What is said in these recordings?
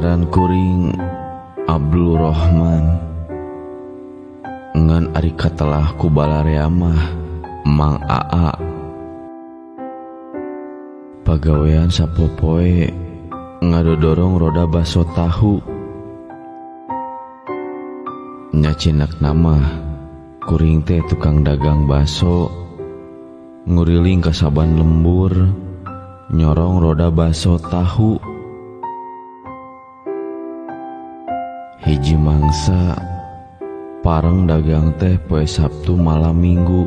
Ngaran kuring Abdul Rahman. Ngan ari katelah ku balarea mah Mang Aa. Pagawean sapopoe ngadodorong roda baso tahu. Nyacinak nama kuring teh tukang dagang baso, nguriling ka saban lembur nyorong roda baso tahu. Hiji mangsa pareng dagang teh poe Sabtu malam Minggu.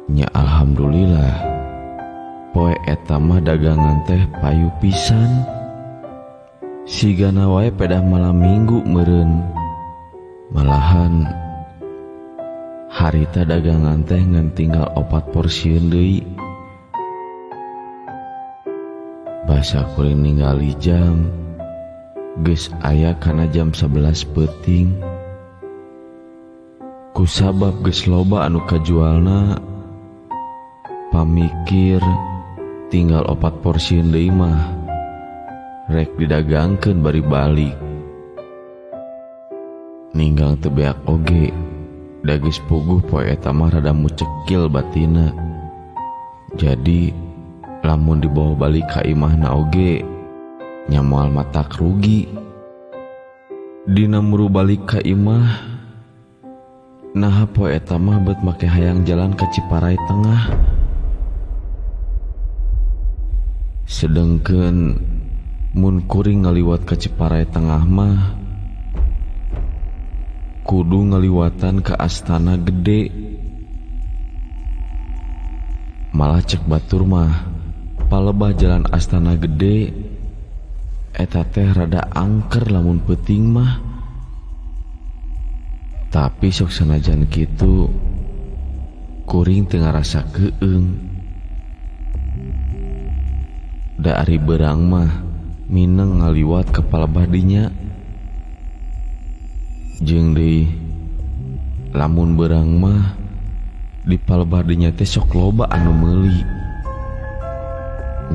Nya alhamdulillah poe eta mah dagangan teh payu pisan. Sigana wae pedah malam Minggu meureun. Malahan harita dagangan teh ngan tinggal 4 porsieun deui. Basa kuring ningali jam geus aya kana jam 11 peuting. Kusabab geus loba anu kajualna, pamikir tinggal 4 porsieun deui mah rek didagangkeun bari balik. Ninggang teu beak oge, da geus puguh poe eta mah rada mucekil batina. Jadi lamun dibawa balik ka imahna oge nya moal matak rugi. Dina muru balik ka imah, nah poe eta mah beut make hayang jalan ka Ciparai Tengah. Sedengkeun mun kuring ngaliwat ka Ciparai Tengah mah kudu ngaliwatan ke Astana Gede. Malah cek batur mah palebah jalan Astana Gede eta teh rada angker lamun peuting mah. Tapi sok sanajan kitu kuring teu ngarasa keueung. Da ari beurang mah mineng ngaliwat ke palebah dinya. Jeung deui lamun beurang mah di palebah dinya teh sok loba anu meuli.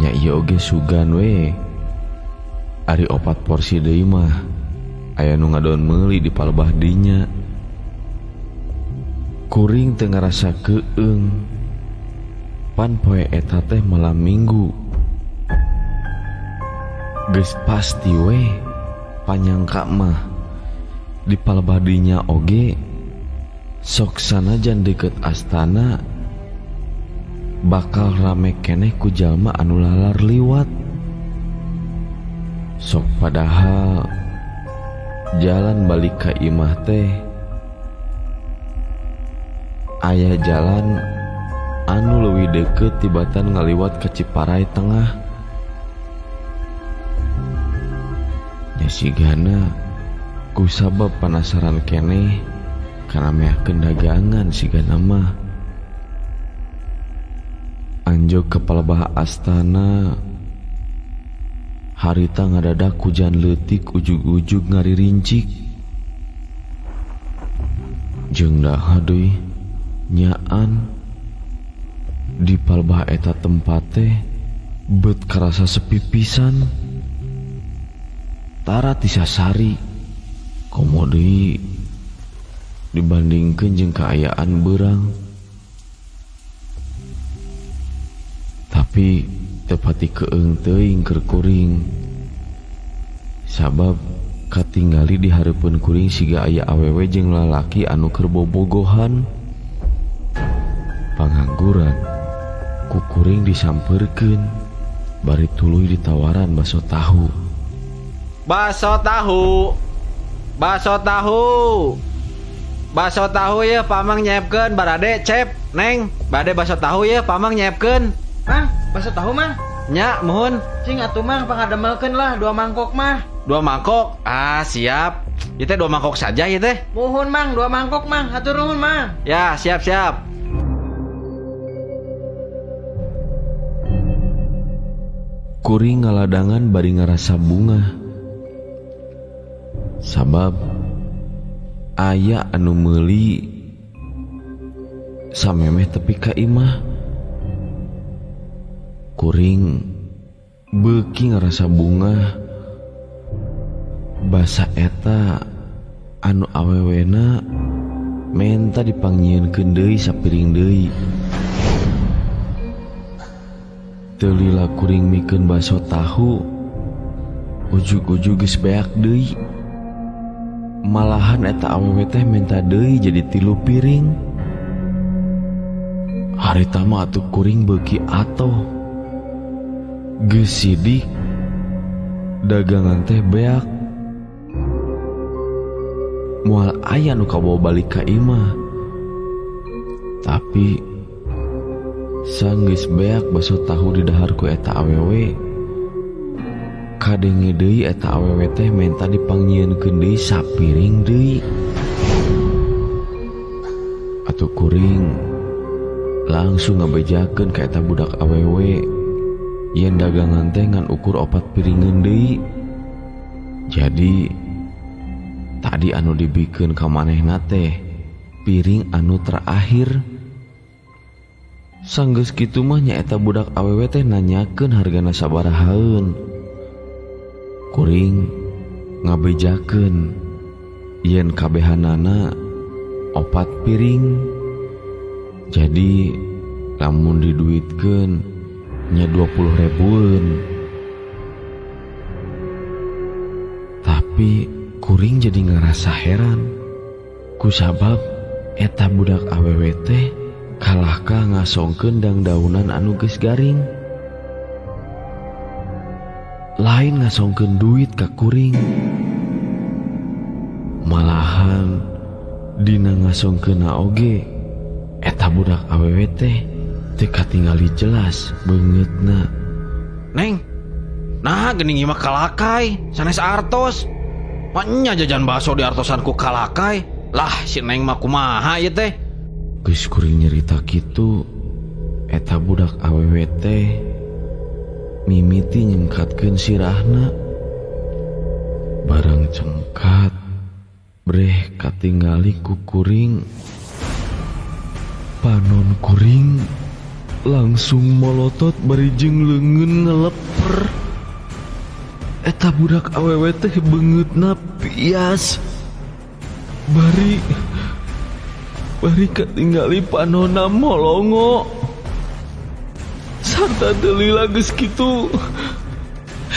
Nya ieu oge sugan we. Ari 4 porsi deui mah aya nu ngadon meuli di palebah dinya. Kuring teu ngarasa keueung. Pan poe eta teh malam Minggu. Geus pasti we panyangka mah di palebah dinya oge sok sanajan deket astana bakal rame keneh ku jalma anu lalar liwat. Sok padahal jalan balik ka imah teh aya jalan anu leuwih deukeut tibatan ngaliwat ke Ciparai Tengah. Ya sigana kusabab penasaran keneh kana meakeun dagangan sigana mah. Anjog ke palebah astana harita ngadadak hujan leutik ujug-ujug ngaririncik. Jeung daha deui nyaan di palebah eta tempat teh beut karasa sepi pisan. Tara tisasari komo deui dibandingkeun jeung kaayaan beurang. Tapi teu pati keueung teuing keur kuring. Sabab katingali di hareupeun kuring siga aya awewe jeung lalaki anu keur bobogohan. Pangangguran ku kuring disampeurkeun bari tuluy ditawaran baso tahu. Baso tahu, baso tahu, baso tahu ya pamang nyiapkeun barade cep neng bade baso tahu ya pamang nyiapkeun. Mang, baso tahu mang? Nya muhun. Cing atuh mang pangademelkeun lah 2 mangkok mah. 2 mangkok? Ah siap. Ieu teh 2 mangkok saja ieu teh. Muhun mang 2 mangkok mang, hatur nuhun mang. Ya siap. Kuring ngaladangan bari ngarasa bunga. Sabab aya anu meuli samemeh tepi ka imah. Kuring beuki ngerasa bunga basa eta anu awewena menta dipanggieunkeun deui sapiring deui. Teu lila kuring mikeun baso tahu, ujug-ujug geus beak deui. Malahan eta awewe teh menta deui jadi 3 piring. Harita mah atuh kuring beuki atoh. Geus sidik dagangan teh beak. Moal aya nu kabawa balik ka imah. Tapi sanggeus beak baso tahu di dahar ku eta awewe. Kadenge deui eta awewe teh menta dipanggieunkeun deui sapiring deui. Atuh kuring langsung ngabejakeun ka eta budak awewe yen dagangan teh ngan ukur 4 piringan deui. Jadi tadi anu dibikeun ka manehna teh piring anu terakhir. Sanggeus kitu mah nya eta budak awewe teh nanyakeun hargana sabarahaeun. Kuring ngabejakeun yen kabehanana 4 piring. Jadi lamun diduitkeun nya 20 ribuan. Tapi kuring jadi ngerasa heran kusabab eta budak awewe teh kalahkah ngasongkeun dangdaunan anu geus garing. Lain ngasongkeun duit ka kuring, malahan dina ngasongkeunna oge eta budak awewe teh teu katingali jelas beungeutna. Neng, nah geuning ieu mah kalakai sanes artos. Nya jajan baso di artosan ku kalakai. Lah si Neng mah kumaha ieu teh? Geus kuring nyerita kitu, eta budak awewe teh mimiti nyengkatkeun sirahna. Barang cengkat breh katingali ku kuring. Panon kuring langsung molotot bari jeung leungeun ngeleper. Eta budak awewe teh beungeutna pias. Bari katingali panonna molongo. Sarta teu lila geus kitu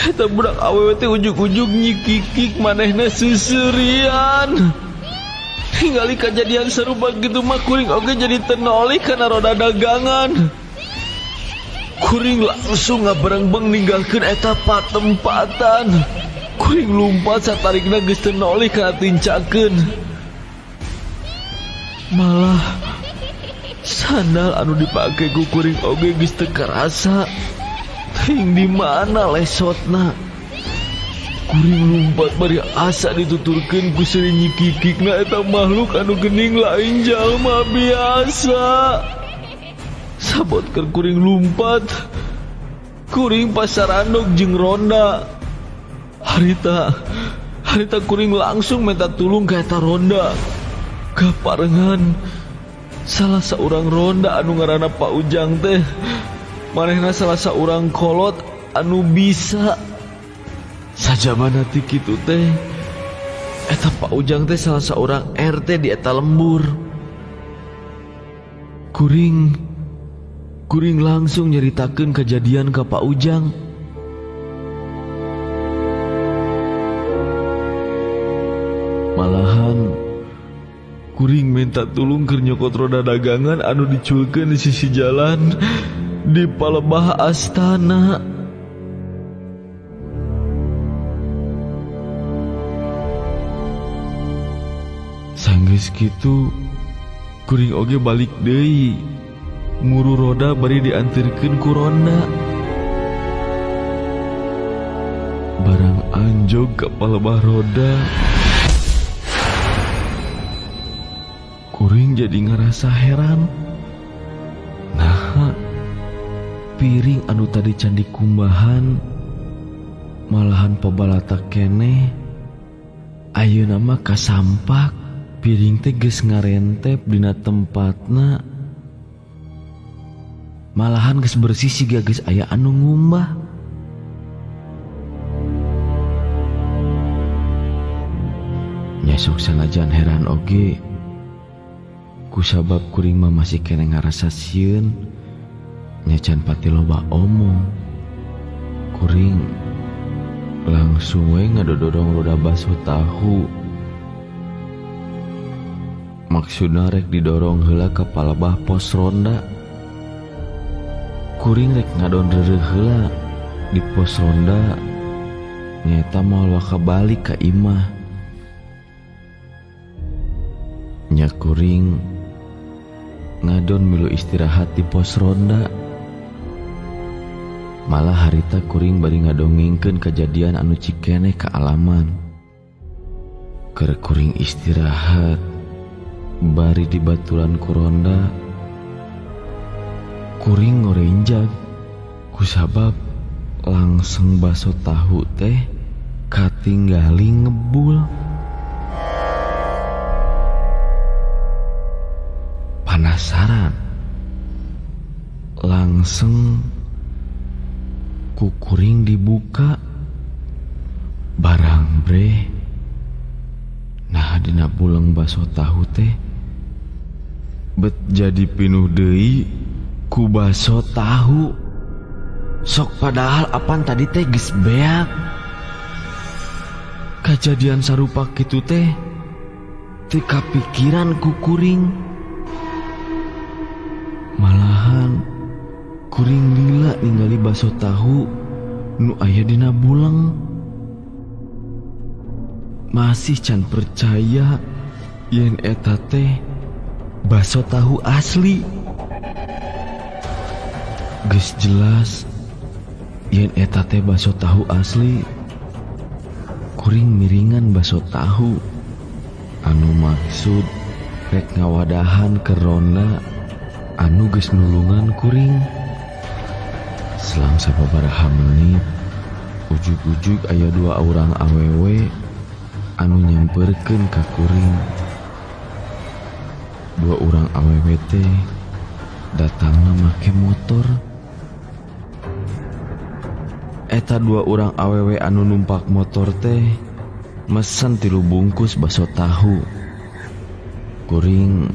eta budak awewe teh ujug-ujug nyikikik manehna seuseurean. Ningali kejadian serupa gitu mah kuring oge jadi tenoli kana roda dagangan. Kuring langsung ngaberengbeng ninggalkeun eta patempatan. Kuring lumpat satarikna geus tenoli kana tincakeun. Malah sandal anu dipake ku kuring oge geus teu karasa. Ting di mana lesotna. Kuring lumpat bari asa dituturkeun ku seueur nyikikikna eta makhluk anu geuning lain jalma biasa. Sabotkeun kuring lumpat, kuring pasarandog jeung ronda. Harita kuring langsung minta tulung ka eta ronda. Kaparengan salah seorang ronda anu ngaranna Pak Ujang teh manehna salah seorang kolot anu bisa. Sajabana ti kitu teh eta Pak Ujang teh salah seorang RT di eta lembur. Kuring langsung nyeritakeun kejadian ka Pak Ujang. Malahan kuring minta tulung keur nyokot roda dagangan anu diculkeun di sisi jalan di palebah astana. Sanggeus kitu kuring oge balik deui nguru roda bari diantirkeun ku ronda. Barang anjog ka palebah roda, kuring jadi ngerasa heran. Nah, piring anu tadi can dikumbahan malahan pabalata keneh. Ayeuna mah kasampak piring teh geus ngarentep dina tempatna. Malahan geus bersih siga geus aya anu ngumbah. Nyesuk sanajan heran oge kusabab kuring mah masih kena ngarasa sieun nya can pati loba omong. Kuring langsung we ngadodorong roda baso tahu. Maksudna rek didorong heula ka palebah pos ronda. Kuring rek ngadon reureuh heula di pos ronda nyata moal waka balik ka imah. Nya kuring ngadon milu istirahat di pos ronda. Malah harita kuring bari ngadongengkeun kejadian anu cikene ka alaman. Keur kuring istirahat bari di baturan ku ronda, kuring ngorenjag kusabab langsung baso tahu teh katinggali ngebul. Penasaran langsung kukuring dibuka barang bre. Nah dina buleng baso tahu teh bet jadi pinuh deui ku baso tahu. Sok padahal apan tadi teh geus beak. Kejadian sarupa kitu teh teu kapikiran ku kuring. Malahan kuring lila ningali baso tahu nu aya dina buleng. Masih can percaya yen eta teh baso tahu asli. Geus jelas yen eta teh baso tahu asli. Kuring miringan baso tahu anu maksud rek ngawadahan ke ronda anu geus nulungan kuring. Selang sababaraha menit ujug-ujug aya 2 urang awewe anu nyamperkeun ka kuring. 2 urang awewe teh datangna make motor. Eta 2 urang awewe anu numpak motor teh mesen 3 bungkus baso tahu. Kuring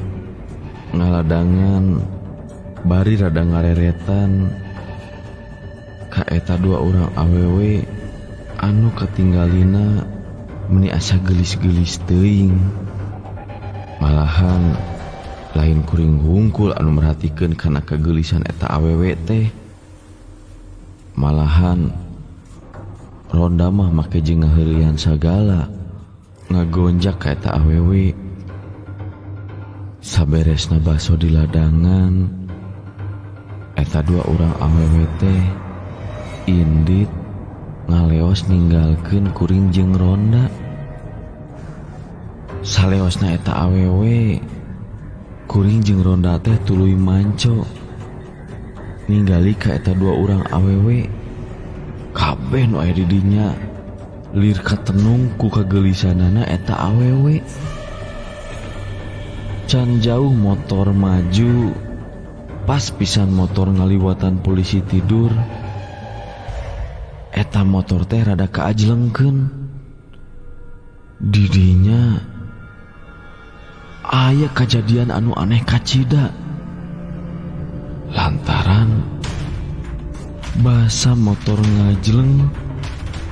ngaladangan bari rada ngareretan ka eta 2 urang awewe anu katinggalina meni asa gelis-gelis teuing. Malahan lain kuring hungkul anu merhatikeun kana kegelisan eta awewe teh. Malahan ronda mah make jeung ngaheureuyan sagala ngagonjak ka eta awewe. Saberesna baso di ladangan eta 2 urang awewe teh indit ngaleos ninggalkeun kuring jeung ronda. Saleosna eta awewe kuring jeung ronda teh tuluy manco ningali ka eta 2 urang awewe. Kabeh nu aya di dinya lir katenung ku kagelisanana eta awewe. Can jauh motor maju, pas pisan motor ngaliwatan polisi tidur. Eta motor teh rada kaajlengkeun. Di dinya aya kejadian anu aneh kacida. Lantaran basa motor ngajleng,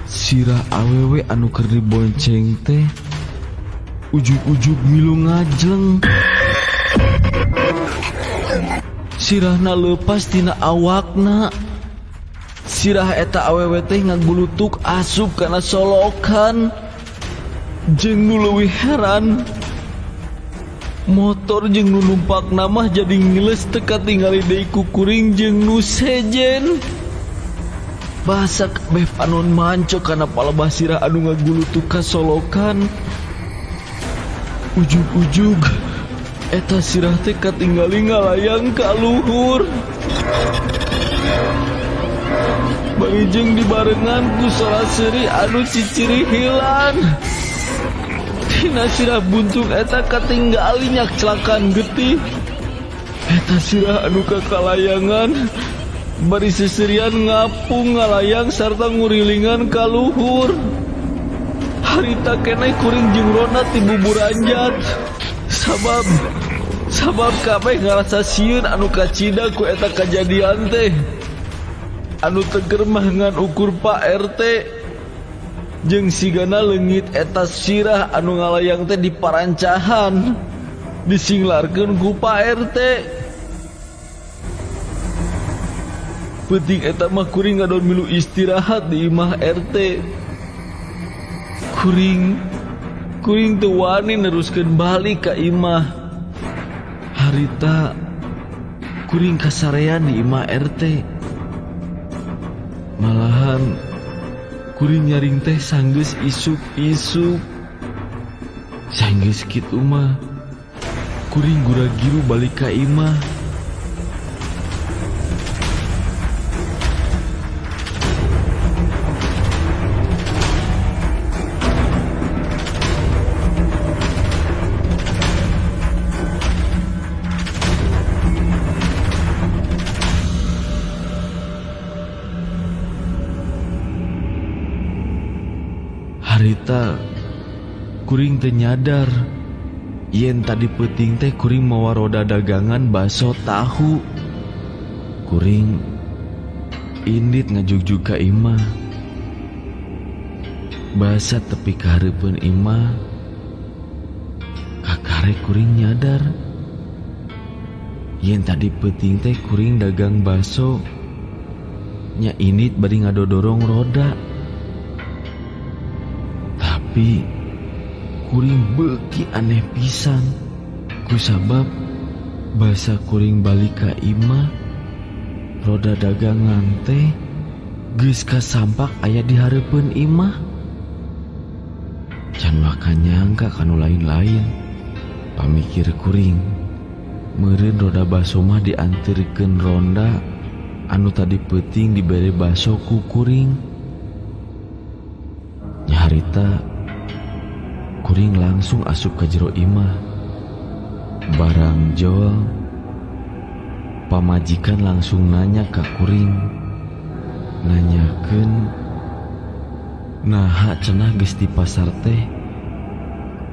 sirah awewe anu keur dibonceng teh ujug-ujug milu ngajleng. Sirahna leupas tina awakna. Sirah eta awewe teh ngagbulutuk asup kana solokan. Jeung nu leuwih heran, motor jeung nu numpakna mah jadi ngiles teu katingali deui ku kuring jeung nu sejen. Basa kabeh panon manco kana palebah sirah anu ngagbulutuk ka solokan. Ujug-ujug eta sirah teh katinggali ngalayang ka luhur. Bangijeng dibarengan ku sora seuri anu cicirihilan. Tina sirah buntung eta katinggali nyak celakan getih. Eta sirah anu kakalayangan bari seserian ngapung ngalayang sarta ngurilingan ka luhur. harita keneh kuring jeung Ronda ti buburanjat. Sabab kabeh ngarasa sieun anu kacida ku eta kajadian teh. Anu teger mah ngan ukur Pak RT jeung sigana leungit eta sirah anu ngalayang teh di parancahan disinglarkeun ku Pak RT. Penting eta mah kuring ngadon milu istirahat di imah RT. Kuring teu wani neruskeun balik ka imah. Harita kuring kasarean di imah RT. Malahan kuring nyaring teh sanggeus isuk-isuk. Sanggeus kitu mah kuring gura-giru balik ka imah. Harita kuring teu nyadar yen tadi peuting teh kuring mawa roda dagangan baso tahu. Kuring indit ngajugjug ka imah. Basa tepi ka hareupeun imah. Kakare kuring nyadar yen tadi peuting teh kuring dagang baso nya indit bari ngadodorong roda. Tapi kuring beuki aneh pisan kusabab basa kuring balik ka imah roda dagangan teh geus kasampak aya di hareupeun imah. Can maka nyangka kanu lain-lain. Pamikir kuring meureun roda baso mah diantirkeun Ronda anu tadi peuting dibere baso ku kuring. Nya harita kuring langsung asup ka jero imah. Barang jol pamajikan langsung nanya ka kuring, nanyakeun naha cenah geus di pasar teh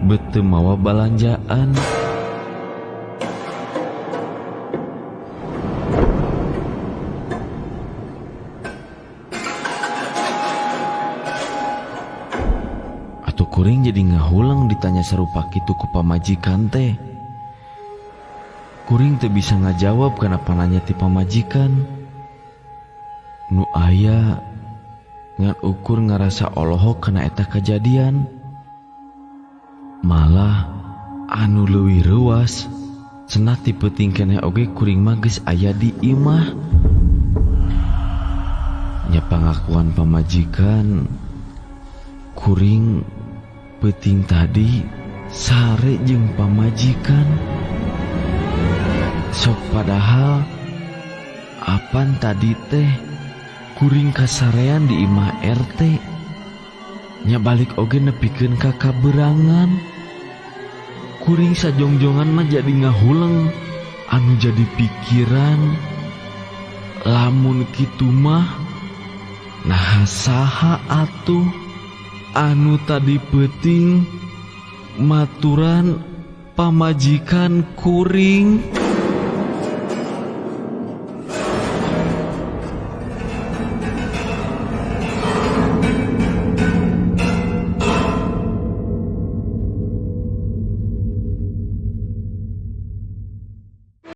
bet teu mawa balanjaan. Kuring jadi ngahulang ditanya sarupa kitu ku pamajikan teh. Kuring teu bisa ngajawab kenapa nanya ti pamajikan. Nu aya ngan ukur ngarasa olohok kana eta kejadian. Malah anu leuwih reuas cenah ti peuting keneh oge kuring mah geus aya di imah. Nya pangakuan pamajikan kuring peuting tadi sare jeung pamajikan. Sok padahal apan tadi teh kuring kasarean di imah RT. Nya balik oge nepikeun ka kaberangan. Kuring sajongjongan mah jadi ngahuleng. Anu jadi pikiran lamun kitu mah nah saha atuh anu tadi peuting maturan pamajikan kuring.